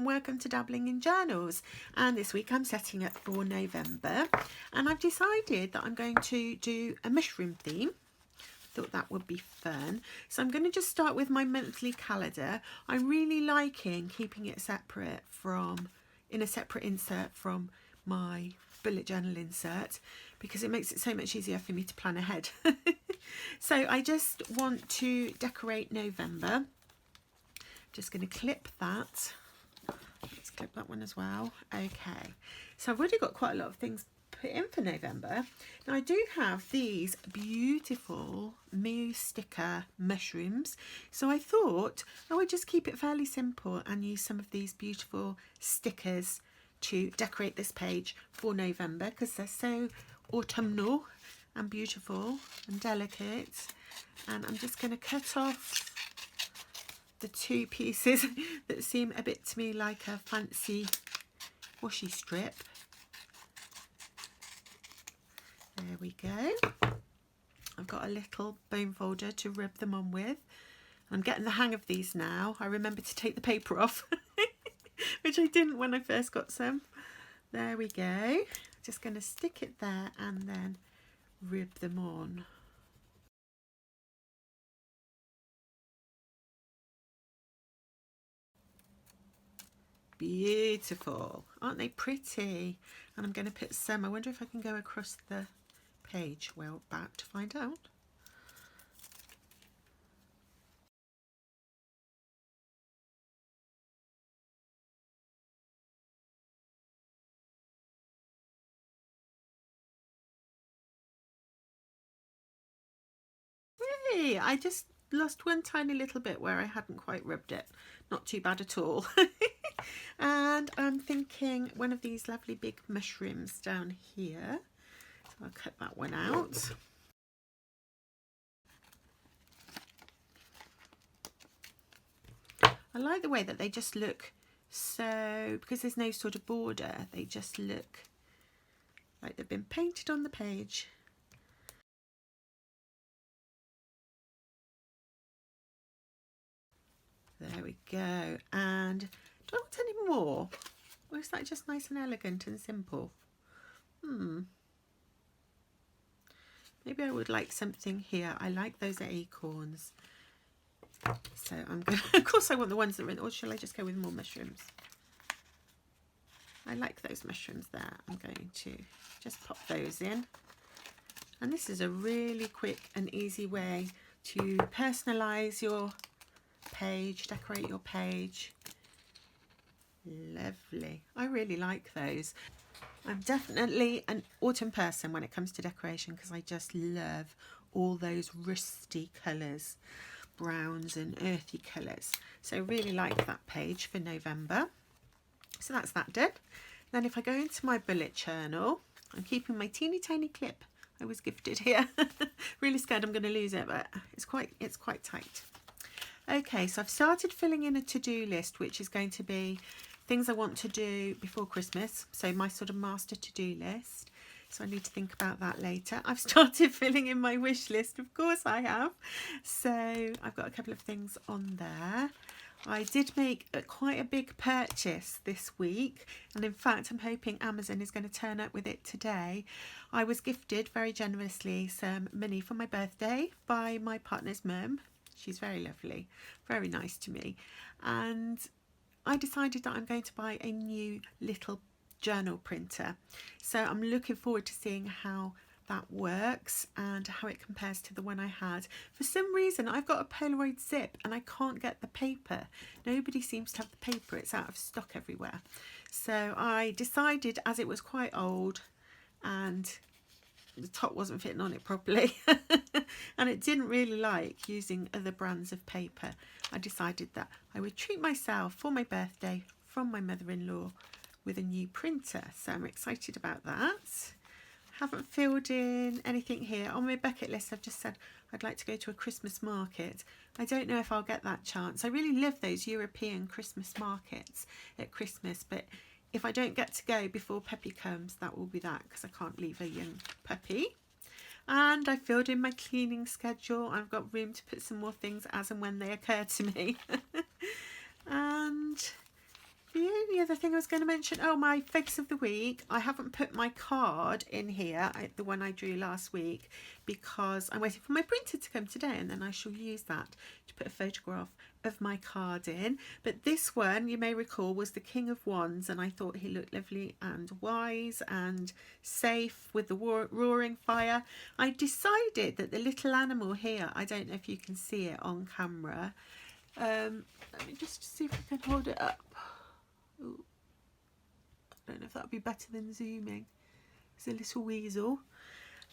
welcome to Dabbling in Journals. And this week I'm setting up for November, and I've decided that I'm going to do a mushroom theme. Thought that would be fun. So I'm going to just start with my monthly calendar. I'm really liking keeping it separate from, in a separate insert from my bullet journal insert, because it makes it so much easier for me to plan ahead. So I just want to decorate November. Just going to clip that. Let's clip that one as well. Okay, so I've already got quite a lot of things put in for November. Now I do have these beautiful Muse sticker mushrooms, so I thought I would just keep it fairly simple and use some of these beautiful stickers to decorate this page for November, because they're so autumnal and beautiful and delicate. And I'm just going to cut off the two pieces that seem a bit to me like a fancy washi strip. There we go. I've got a little bone folder to rub them on with. I'm getting the hang of these now. I remember to take the paper off, which I didn't when I first got some. There we go. Just going to stick it there and then rub them on. Beautiful, aren't they pretty? And I'm going to put some, I wonder if I can go across the page, well, back to find out. Hey, I just lost one tiny little bit where I hadn't quite rubbed it. Not too bad at all. And I'm thinking one of these lovely big mushrooms down here. So I'll cut that one out. I like the way that they just look so, because there's no sort of border, they just look like they've been painted on the page. There we go. And do I want any more? Or is that just nice and elegant and simple? Maybe I would like something here. I like those acorns. So I'm going to, of course I want the ones that are in, or shall I just go with more mushrooms? I like those mushrooms there. I'm going to just pop those in. And this is a really quick and easy way to personalise your page, decorate your page. Lovely. I really like those. I'm definitely an autumn person when it comes to decoration, because I just love all those rusty colours, browns and earthy colours. So really like that page for November. So that's that done. Then if I go into my bullet journal, I'm keeping my teeny tiny clip I was gifted here. Really scared I'm going to lose it, but it's quite tight. Okay, so I've started filling in a to-do list, which is going to be things I want to do before Christmas. So my sort of master to-do list. So I need to think about that later. I've started filling in my wish list, of course I have. So I've got a couple of things on there. I did make quite a big purchase this week, and in fact I'm hoping Amazon is going to turn up with it today. I was gifted very generously some money for my birthday by my partner's mum. She's very lovely, very nice to me, and I decided that I'm going to buy a new little journal printer. So I'm looking forward to seeing how that works and how it compares to the one I had. For some reason I've got a Polaroid zip and I can't get the paper. Nobody seems to have the paper, it's out of stock everywhere. So I decided, as it was quite old and the top wasn't fitting on it properly and it didn't really like using other brands of paper, I decided that I would treat myself for my birthday from my mother-in-law with a new printer. So I'm excited about that. Haven't filled in anything here. On my bucket list I've just said I'd like to go to a Christmas market. I don't know if I'll get that chance. I really love those European Christmas markets at Christmas, but if I don't get to go before Peppy comes, that will be that, because I can't leave a young puppy. And I filled in my cleaning schedule. I've got room to put some more things as and when they occur to me. And The only other thing I was going to mention, oh, my focus of the week. I haven't put my card in here, the one I drew last week, because I'm waiting for my printer to come today, and then I shall use that to put a photograph of my card in. But this one, you may recall, was the King of Wands, and I thought he looked lovely and wise and safe with the roaring fire. I decided that the little animal here, I don't know if you can see it on camera. Let me just see if I can hold it up. Ooh. I don't know if that would be better than zooming. It's a little weasel.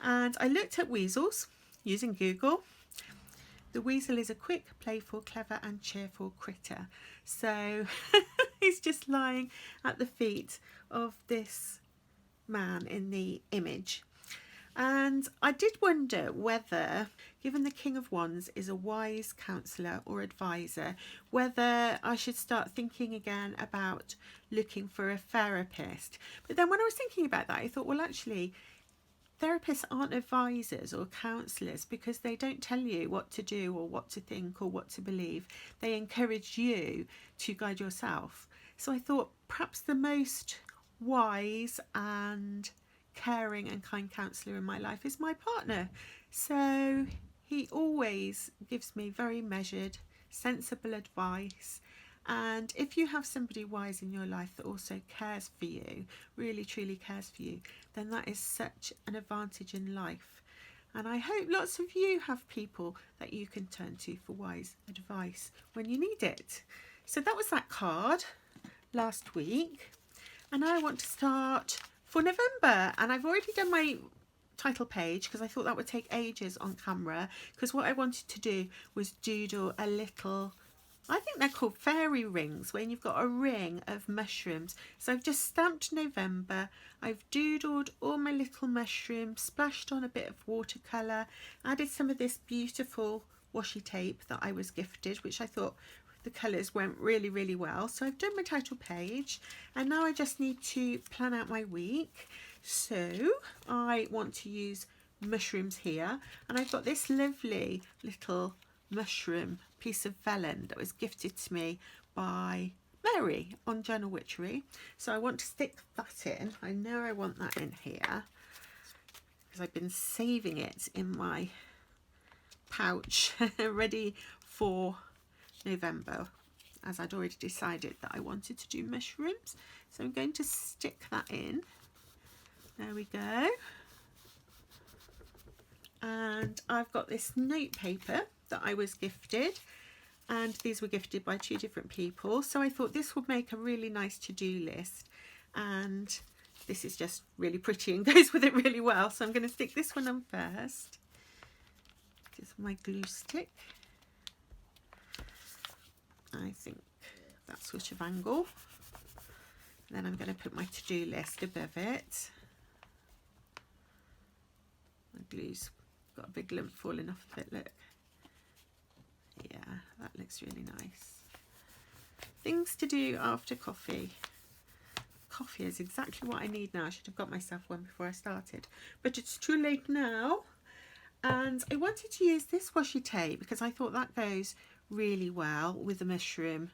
And I looked at weasels using Google. The weasel is a quick, playful, clever and cheerful critter. So he's just lying at the feet of this man in the image. And I did wonder whether, given the King of Wands is a wise counsellor or advisor, whether I should start thinking again about looking for a therapist. But then when I was thinking about that, I thought, well, actually, therapists aren't advisors or counsellors, because they don't tell you what to do or what to think or what to believe. They encourage you to guide yourself. So I thought perhaps the most wise and caring and kind counsellor in my life is my partner. So he always gives me very measured, sensible advice. And if you have somebody wise in your life that also cares for you, really truly cares for you, then that is such an advantage in life. And I hope lots of you have people that you can turn to for wise advice when you need it. So that was that card last week. And now I want to start for November, and I've already done my title page because I thought that would take ages on camera, because what I wanted to do was doodle a little, I think they're called fairy rings, when you've got a ring of mushrooms. So I've just stamped November, I've doodled all my little mushrooms, splashed on a bit of watercolour, added some of this beautiful washi tape that I was gifted, which I thought the colours went really, really well. So I've done my title page, and now I just need to plan out my week. So I want to use mushrooms here, and I've got this lovely little mushroom piece of vellum that was gifted to me by Mary on Journal Witchery. So I want to stick that in. I know I want that in here because I've been saving it in my pouch ready for November, as I'd already decided that I wanted to do mushrooms. So I'm going to stick that in. There we go. And I've got this note paper that I was gifted, and these were gifted by 2 different people. So I thought this would make a really nice to-do list, and this is just really pretty and goes with it really well. So I'm going to stick this one on first. Just my glue stick. I think that sort of angle. And then I'm going to put my to-do list above it. My glue's got a big lump falling off of it, look. Yeah, that looks really nice. Things to do after coffee. Coffee is exactly what I need now. I should have got myself one before I started, but it's too late now. And I wanted to use this washi tape because I thought that goes really well with the mushroom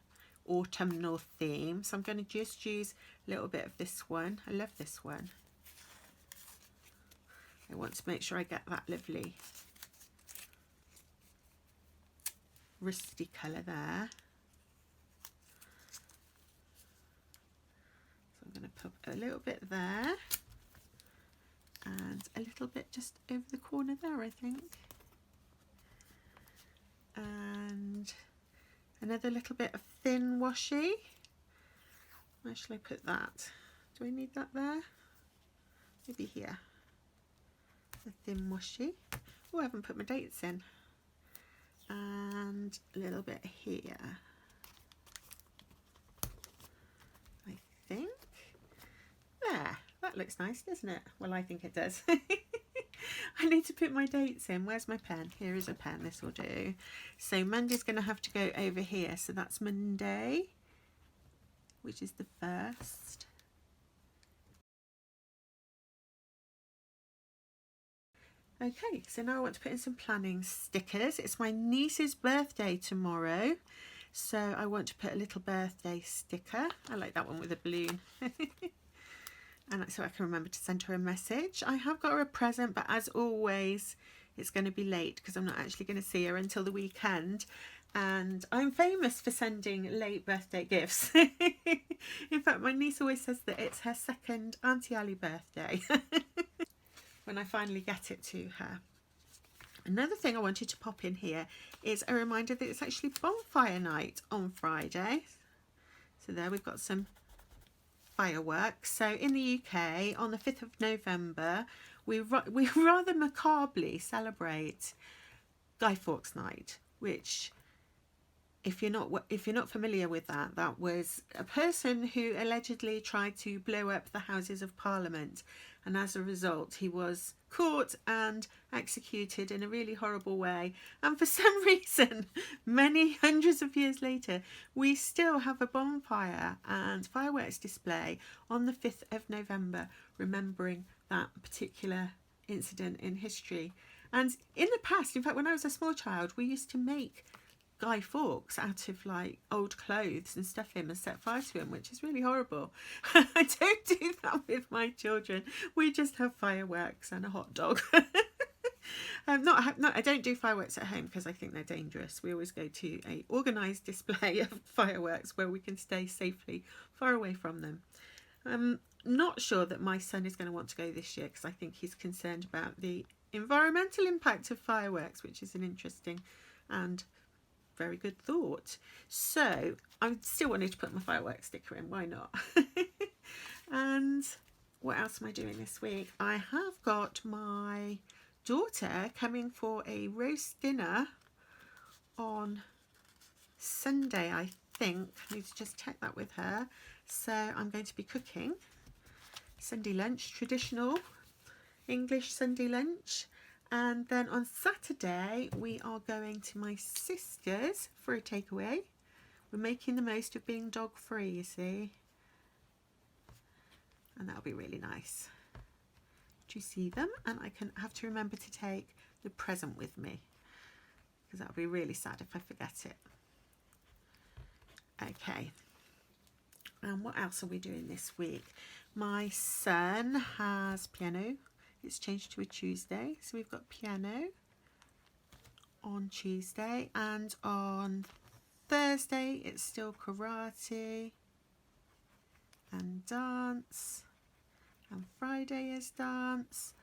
autumnal theme. So I'm going to just use a little bit of this one. I love this one. I want to make sure I get that lovely rusty colour there. So I'm going to put a little bit there and a little bit just over the corner there, I think. And another little bit of thin washi. Where shall I put that? Do I need that there? Maybe here. The thin washi. Oh, I haven't put my dates in. And a little bit here, I think. There, that looks nice, doesn't it? Well, I think it does. I need to put my dates in. Where's my pen? Here is a pen, this will do. So Monday's going to have to go over here. So that's Monday, which is the 1st. Okay, so now I want to put in some planning stickers. It's my niece's birthday tomorrow. So I want to put a little birthday sticker. I like that one with a balloon. And so I can remember to send her a message. I have got her a present, but as always, it's going to be late because I'm not actually going to see her until the weekend. And I'm famous for sending late birthday gifts. In fact, my niece always says that it's her second Auntie Ali birthday when I finally get it to her. Another thing I wanted to pop in here is a reminder that it's actually bonfire night on Friday. So there we've got some fireworks. So in the UK on the 5th of November we rather macabrely celebrate Guy Fawkes Night, which if you're not familiar with that, that was a person who allegedly tried to blow up the Houses of Parliament, and as a result he was caught and executed in a really horrible way. And for some reason, many hundreds of years later, we still have a bonfire and fireworks display on the 5th of November, remembering that particular incident in history. And in the past, in fact, when I was a small child, we used to make Guy Fawkes out of like old clothes and stuff him and set fire to him, which is really horrible. I don't do that with my children. We just have fireworks and a hot dog. I don't do fireworks at home because I think they're dangerous. We always go to a organised display of fireworks where we can stay safely far away from them. I'm not sure that my son is going to want to go this year because I think he's concerned about the environmental impact of fireworks, which is an interesting and very good thought. So I still wanted to put my fireworks sticker in, why not? And what else am I doing this week? I have got my daughter coming for a roast dinner on Sunday, I think. I need to just check that with her. So I'm going to be cooking Sunday lunch, traditional English Sunday lunch. And then on Saturday, we are going to my sister's for a takeaway. We're making the most of being dog free, you see. And that'll be really nice to see them. And I can have to remember to take the present with me, because that'll be really sad if I forget it. Okay. And what else are we doing this week? My son has piano. It's changed to a Tuesday, so we've got piano on Tuesday, and on Thursday it's still karate and dance, and Friday is dance,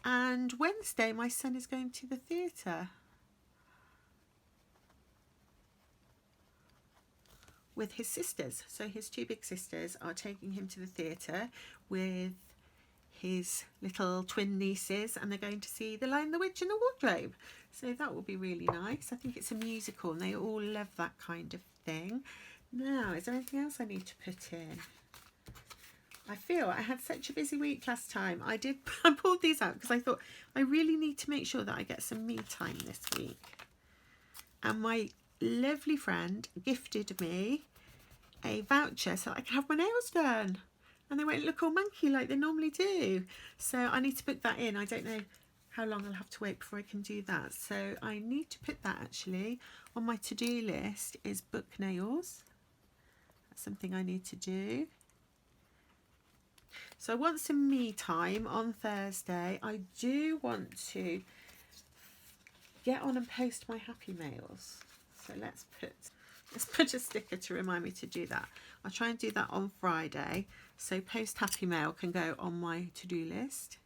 and Wednesday my son is going to the theatre with his sisters. So his two big sisters are taking him to the theatre with his little twin nieces, and they're going to see The Lion, the Witch and the Wardrobe. So that will be really nice. I think it's a musical and they all love that kind of thing. Now, is there anything else I need to put in? I feel I had such a busy week last time. I pulled these out because I thought I really need to make sure that I get some me time this week. And my lovely friend gifted me a voucher so I can have my nails done. And they won't look all manky like they normally do. So I need to put that in. I don't know how long I'll have to wait before I can do that. So I need to put that actually on my to-do list, is book nails. That's something I need to do. So I want some me time on Thursday. I do want to get on and post my happy mails. So let's put a sticker to remind me to do that. I'll try and do that on Friday. So post happy mail can go on my to-do list.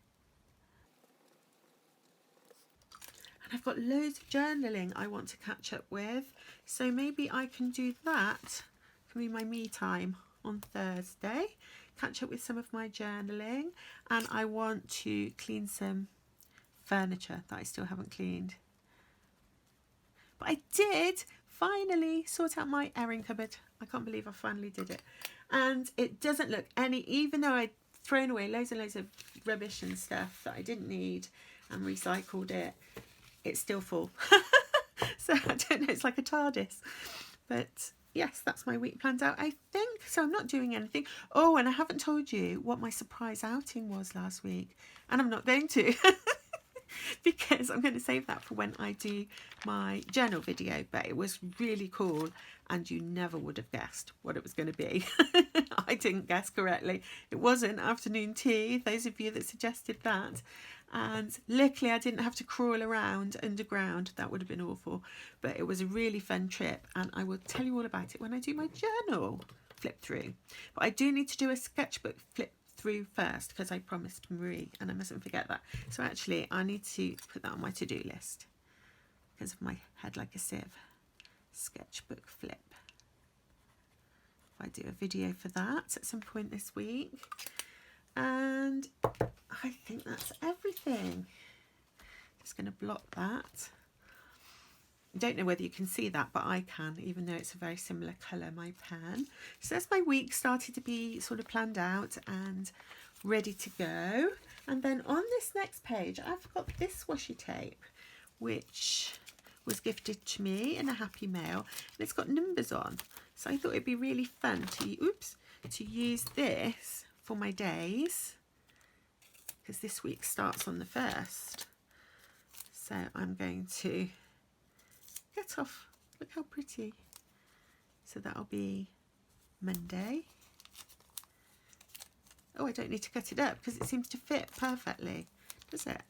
And I've got loads of journaling I want to catch up with. So maybe I can do that. Can be my me time on Thursday. Catch up with some of my journaling. And I want to clean some furniture that I still haven't cleaned. But I did finally sort out my airing cupboard. I can't believe I finally did it. And it doesn't look even though I'd thrown away loads and loads of rubbish and stuff that I didn't need and recycled it, it's still full. So I don't know, it's like a TARDIS. But yes, that's my week planned out, I think. So I'm not doing anything. Oh, and I haven't told you what my surprise outing was last week. And I'm not going to. because I'm going to save that for when I do my journal video. But it was really cool, and you never would have guessed what it was going to be. I didn't guess correctly. It wasn't afternoon tea, those of you that suggested that. And luckily I didn't have to crawl around underground. That would have been awful. But it was a really fun trip, and I will tell you all about it when I do my journal flip through. But I do need to do a sketchbook flip through first, because I promised Marie, and I mustn't forget that. So actually I need to put that on my to-do list because of my head like a sieve. Sketchbook flip. I do a video for that at some point this week. And I think that's everything. Just going to block that. I don't know whether you can see that, but I can, even though it's a very similar colour, my pen. So that's my week started to be sort of planned out and ready to go. And then on this next page, I've got this washi tape, which was gifted to me in a happy mail, and it's got numbers on. So I thought it'd be really fun to use this for my days, because this week starts on the 1st. So I'm going to get off. Look how pretty. So that'll be Monday. Oh, I don't need to cut it up because it seems to fit perfectly, does it?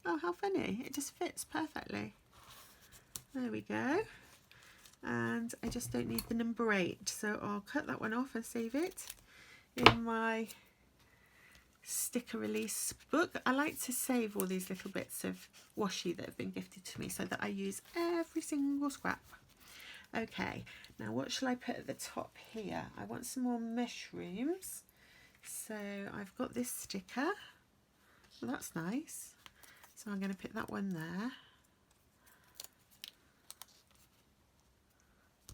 Oh, how funny. It just fits perfectly. There we go. And I just don't need the number 8, so I'll cut that one off and save it in my sticker release book. I like to save all these little bits of washi that have been gifted to me so that I use every single scrap. Okay, now what shall I put at the top here? I want some more mushrooms. So I've got this sticker. Well, that's nice. So I'm going to put that one there.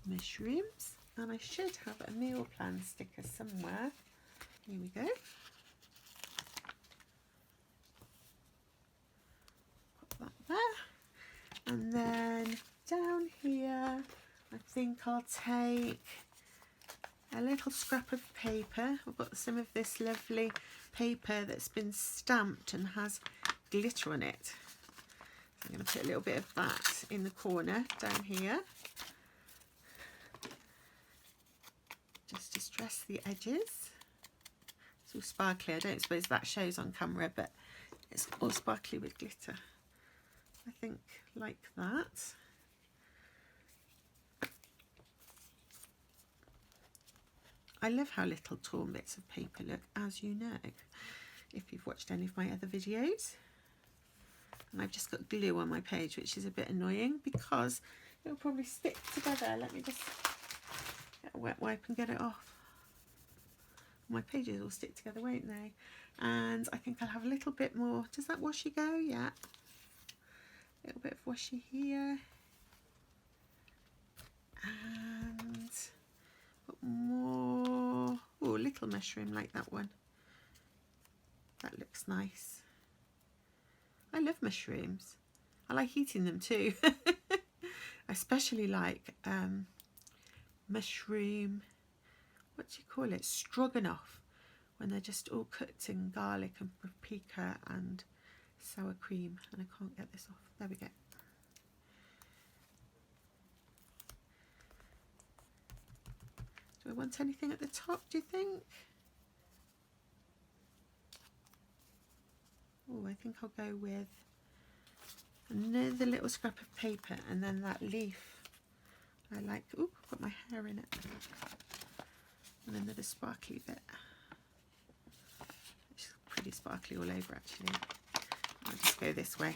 Mushrooms. And I should have a meal plan sticker somewhere. Here we go. Put that there. And then down here, I think I'll take a little scrap of paper. I've got some of this lovely paper that's been stamped and has glitter on it. So I'm going to put a little bit of that in the corner down here, just to stress the edges. It's all sparkly. I don't suppose that shows on camera, but it's all sparkly with glitter. I think like that. I love how little torn bits of paper look, as you know, if you've watched any of my other videos. And I've just got glue on my page, which is a bit annoying because it'll probably stick together. Let me just get a wet wipe and get it off. My pages will stick together, won't they? And I think I'll have a little bit more. Does that washi go? Yeah. A little bit of washi here. And more. Oh, a little mushroom like that one. That looks nice. I love mushrooms. I like eating them too. I especially like mushroom, what do you call it? Stroganoff, when they're just all cooked in garlic and paprika and sour cream. And I can't get this off. There we go. Do I want anything at the top, do you think? Oh, I think I'll go with another little scrap of paper, and then that leaf. I like, oh, I've got my hair in it. And another sparkly bit. It's pretty sparkly all over, actually. I'll just go this way.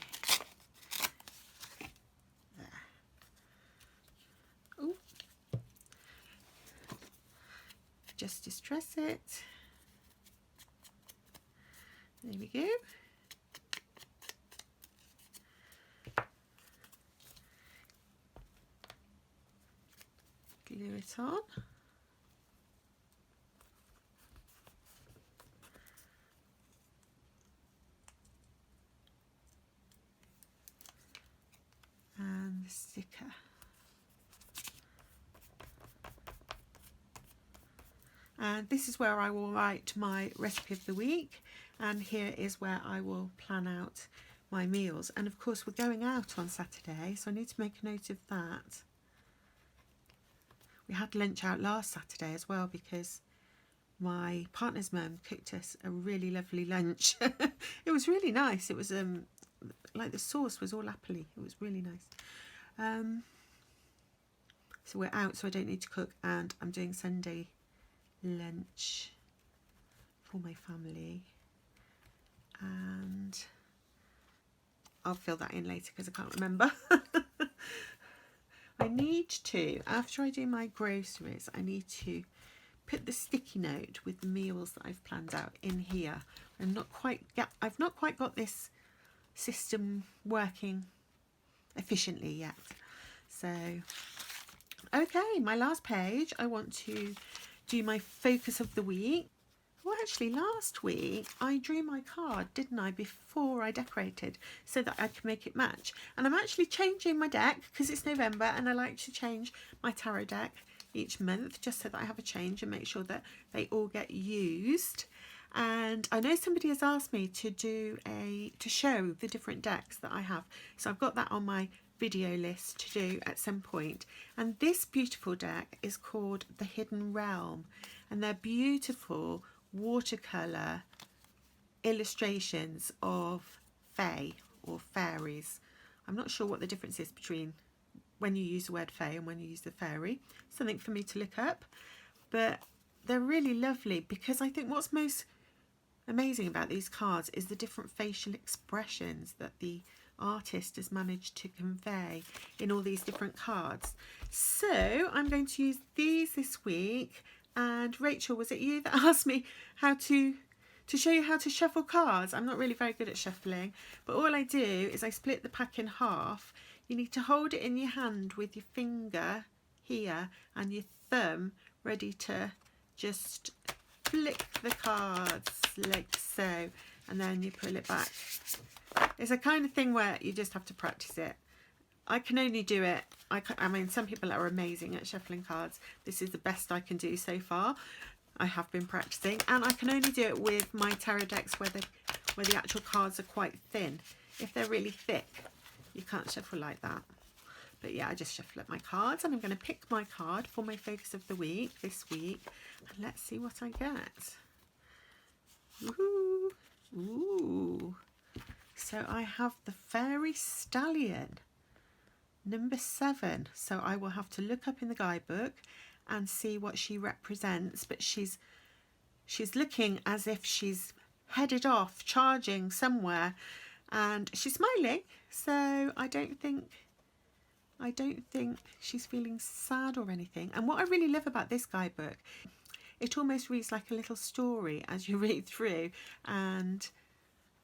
There. Oh. Just distress it. There we go. Glue it on. And the sticker. And this is where I will write my recipe of the week. and here is where I will plan out my meals. And of course we're going out on Saturday, so I need to make a note of that. We had lunch out last Saturday as well because my partner's mum cooked us a really lovely lunch. It was really nice. It was like the sauce was all appley. It was really nice. So we're out, so I don't need to cook, and I'm doing Sunday lunch for my family, and I'll fill that in later because I can't remember. I need to, after I do my groceries, I need to put the sticky note with the meals that I've planned out in here. I've not quite got this system working efficiently yet. So, okay, my last page, I want to do my focus of the week. Well, actually, last week I drew my card, didn't I, before I decorated, so that I could make it match. And I'm actually changing my deck because it's November, and I like to change my tarot deck each month just so that I have a change and make sure that they all get used. And I know somebody has asked me to show the different decks that I have, so I've got that on my video list to do at some point. And this beautiful deck is called The Hidden Realm, and they're beautiful watercolour illustrations of fae or fairies. I'm not sure what the difference is between when you use the word fae and when you use the fairy. Something for me to look up, but they're really lovely because I think what's most amazing about these cards is the different facial expressions that the artist has managed to convey in all these different cards. So I'm going to use these this week. And Rachel, was it you that asked me how to show you how to shuffle cards? I'm not really very good at shuffling, but all I do is I split the pack in half. You need to hold it in your hand with your finger here and your thumb ready to just flick the cards like so, and then you pull it back. It's a kind of thing where you just have to practice it. I can only do it, I mean, some people are amazing at shuffling cards. This is the best I can do so far. I have been practicing, and I can only do it with my tarot decks where the actual cards are quite thin. If they're really thick, you can't shuffle like that. But yeah, I just shuffle up my cards, and I'm going to pick my card for my focus of the week this week, and let's see what I get. Ooh, ooh. So I have the Fairy Stallion, number 7. So I will have to look up in the guidebook and see what she represents, but she's looking as if she's headed off, charging somewhere, and she's smiling. So I don't think she's feeling sad or anything. And what I really love about this guidebook, it almost reads like a little story as you read through and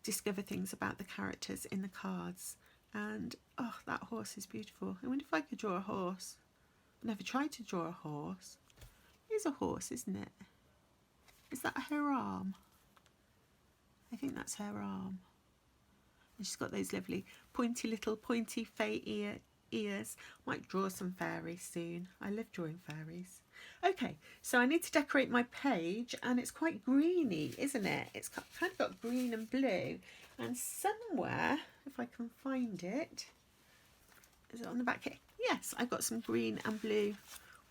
discover things about the characters in the cards. And oh, that horse is beautiful. I wonder if I could draw a horse. I've never tried to draw a horse. It is a horse, isn't it? Is that her arm? I think that's her arm. And she's got those lovely pointy fae ears. Might draw some fairies soon. I love drawing fairies. Okay, so I need to decorate my page, and it's quite greeny, isn't it? It's kind of got green and blue, and somewhere, if I can find it, is it on the back here? Yes, I've got some green and blue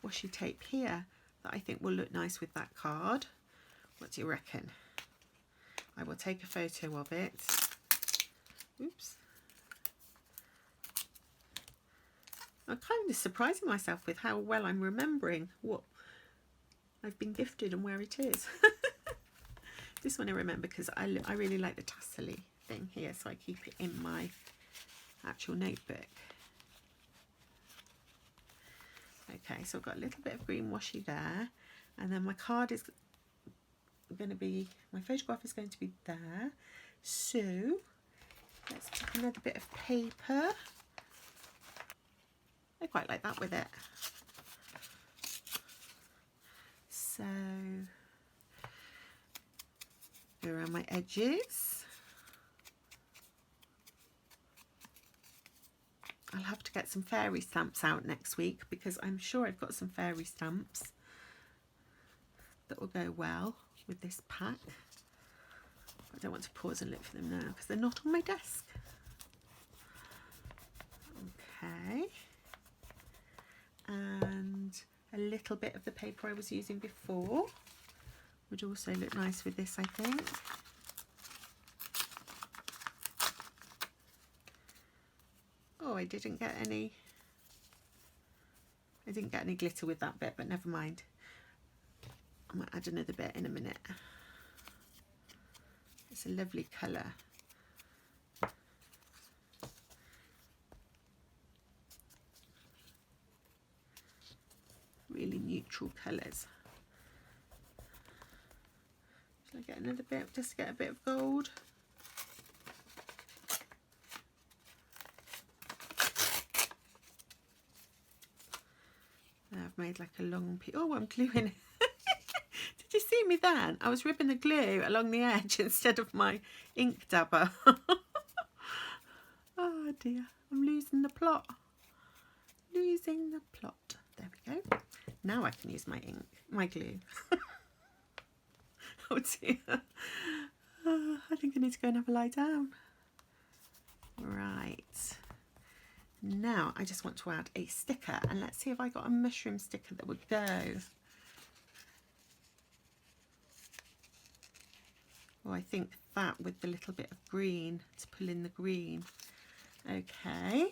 washi tape here that I think will look nice with that card. What do you reckon? I will take a photo of it. Oops. I'm kind of surprising myself with how well I'm remembering what I've been gifted and where it is. This one I remember because I really like the tassel-y thing here, so I keep it in my actual notebook. Okay, so I've got a little bit of green washi there, and then my card is going to be, my photograph is going to be there. So let's pick another bit of paper. I quite like that with it. So go around my edges. I'll have to get some fairy stamps out next week because I'm sure I've got some fairy stamps that will go well with this pack. don't want to pause and look for them now because they're not on my desk. Okay. And a little bit of the paper I was using before would also look nice with this, I think. Oh, I didn't get any glitter with that bit, but never mind. I might add another bit in a minute. It's a lovely colour. Really neutral colours. Shall I get another bit just to get a bit of gold? Now I've made like a long piece. Oh, I'm gluing. Did you see me then? I was ripping the glue along the edge instead of my ink dabber. Oh dear, I'm losing the plot. Losing the plot. There we go. Now I can use my ink, my glue. Oh dear. I think I need to go and have a lie down. Right. Now I just want to add a sticker, and let's see if I got a mushroom sticker that would go. Oh, I think that with the little bit of green to pull in the green. Okay.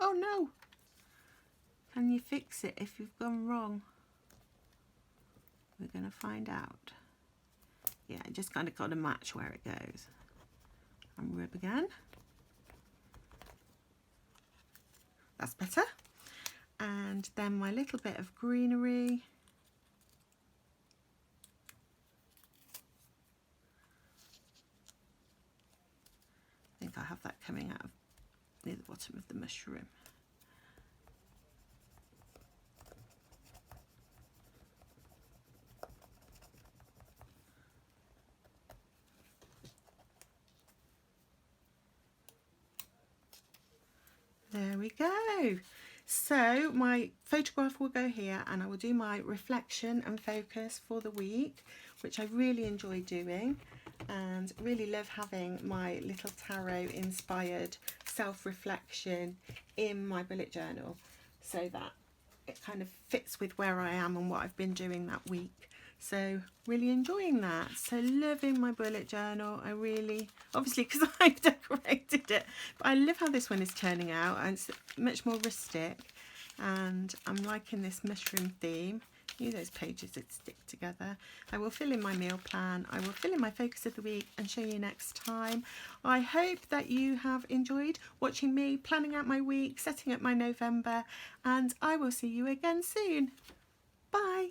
Oh no! Can you fix it if you've gone wrong? We're going to find out. Yeah, I just kind of got to match where it goes. And rub again. That's better. And then my little bit of greenery. I think I have that coming out of near the bottom of the mushroom. There we go. So my photograph will go here, and I will do my reflection and focus for the week, which I really enjoy doing, and really love having my little tarot inspired self-reflection in my bullet journal, so that it kind of fits with where I am and what I've been doing that week. So really enjoying that. So loving my bullet journal. I really, obviously because I've decorated it, but I love how this one is turning out, and it's much more rustic, and I'm liking this mushroom theme. You know, those pages that stick together. I will fill in my meal plan. I will fill in my focus of the week and show you next time. I hope that you have enjoyed watching me planning out my week, setting up my November, and I will see you again soon. Bye.